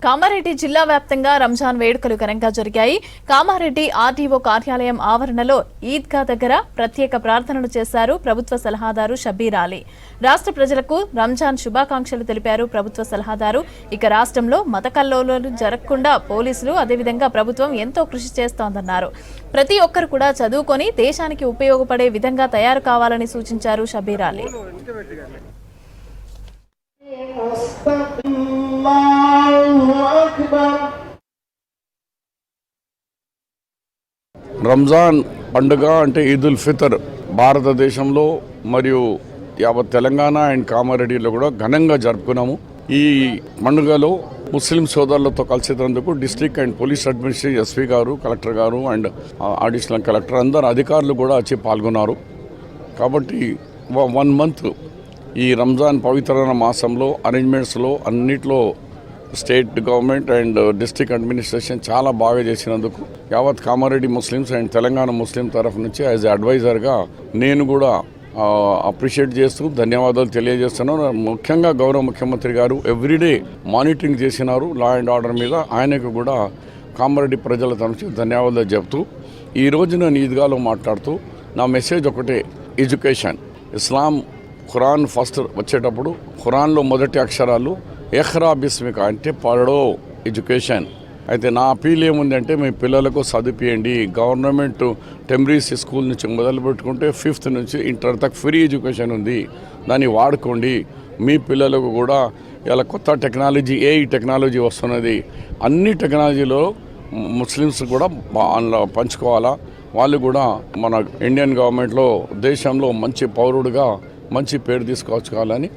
కామారెడ్డి జిల్లా వ్యాప్తంగా రంజాన్ వేడుకలు ఘనంగా జరిగాయి. కామారెడ్డి ఆర్డీఓ కార్యాలయం ఆవరణలో ఈద్గా దగ్గర ప్రత్యేక ప్రార్థనలు చేశారు ప్రభుత్వ సలహాదారు షబ్బీర్ అలీ. రాష్ట్ర ప్రజలకు రంజాన్ శుభాకాంక్షలు తెలిపారు ప్రభుత్వ సలహాదారు. ఇక రాష్ట్రంలో మత కల్లోలాలు జరగకుండా పోలీసులు అదేవిధంగా ప్రభుత్వం ఎంతో కృషి చేస్తోందన్నారు. ప్రతి ఒక్కరు కూడా చదువుకొని దేశానికి ఉపయోగపడే విధంగా తయారు కావాలని సూచించారు షబ్బీర్ అలీ. రంజాన్ పండుగ అంటే ఈదుల్ ఫితర్ భారతదేశంలో మరియు యావత్ తెలంగాణ అండ్ కామారెడ్డిలో కూడా ఘనంగా జరుపుకున్నాము. ఈ పండుగలో ముస్లిం సోదరులతో కలిసేందుకు district and police administration SP గారు, కలెక్టర్ గారు అండ్ అడిషనల్ కలెక్టర్ అందరు అధికారులు కూడా వచ్చి పాల్గొన్నారు. కాబట్టి 1 మంత్ ఈ రంజాన్ పవిత్రమైన మాసంలో అరేంజ్మెంట్స్లో అన్నిట్లో state government and district administration చాలా బాగా చేసినందుకు యావత్ కామారెడ్డి ముస్లిమ్స్ అండ్ తెలంగాణ ముస్లిం తరఫు నుంచి యాజ్ అడ్వైజర్గా నేను కూడా అప్రిషియేట్ చేస్తూ ధన్యవాదాలు తెలియజేస్తున్నాను. ముఖ్యంగా గౌరవ ముఖ్యమంత్రి గారు ఎవ్రీడే మానిటరింగ్ చేసినారు లా అండ్ ఆర్డర్ మీద. ఆయనకు కూడా కామారెడ్డి ప్రజల తరఫు ధన్యవాదాలు చెప్తూ ఈరోజు నేను ఈద్గాలో మాట్లాడుతూ నా మెసేజ్ ఒకటే, ఎడ్యుకేషన్. ఇస్లాం ఖురాన్ ఫస్ట్ వచ్చేటప్పుడు ఖురాన్లో మొదటి అక్షరాలు ఎఖ్రా బిస్మిక అంటే పడో, ఎడ్యుకేషన్. అయితే నా అపీల్ ఏముందంటే మీ పిల్లలకు చదివించండి. గవర్నమెంట్ టెంబరీస్ స్కూల్ నుంచి మొదలు పెట్టుకుంటే 5th నుంచి ఇంటర్ దాకా ఫ్రీ ఎడ్యుకేషన్ ఉంది, దాన్ని వాడుకోండి. మీ పిల్లలకు కూడా ఇలా కొత్త టెక్నాలజీ, ఏఐ టెక్నాలజీ వస్తున్నది. అన్ని టెక్నాలజీలో ముస్లిమ్స్ కూడా పంచుకోవాలా. వాళ్ళు కూడా మన ఇండియన్ గవర్నమెంట్లో దేశంలో మంచి పౌరుడుగా మంచి పేరు తీసుకొచ్చుకోవాలని